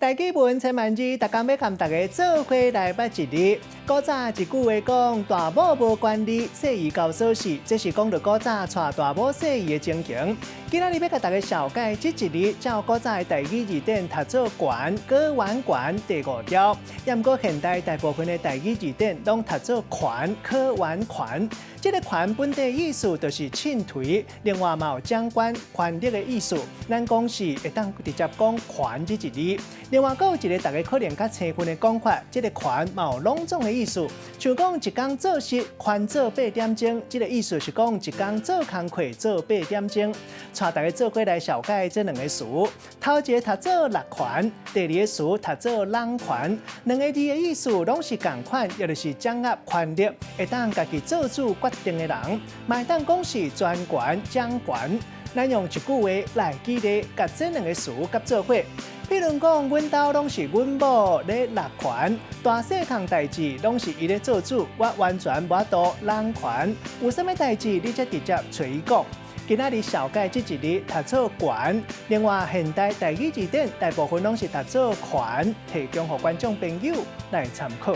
大基本千万字，大家要跟大家做伙来捌一日。古早一句话讲，大某无管理，细姨搞琐事，这是讲到古早带大某细姨的情形。今仔日要甲大家小解这一日，照古早的台语字典读做管，过完管第5条。也毋过现代大部分的台语字典拢读做款，可完款。这个款本地意思就是称推，另外嘛有掌管权力的意思。咱讲是会当直接讲权这一字。另外，还有一个大家可能较青分的讲法，这个权嘛有隆重的意思，像讲一工做事，权做8点钟，这个意思是讲一工做工课做8点钟。带大家做过来小解这2个词，头一个读做乐权，第2个词读做人权，两个字的意思拢是同款，也就是掌握权力，会当家己做主决定的人，嘛当讲是专权掌权。咱用一句话来举例，甲这2个词合做伙。比如讲，阮兜拢是阮某咧勒权，大细项代志拢是伊咧做主，我完全无法度人权。有啥物代志，你才直接找伊讲。今仔日小解这一日读做权，另外现代台语字典大部分拢是读做权，提供给观众朋友来参考。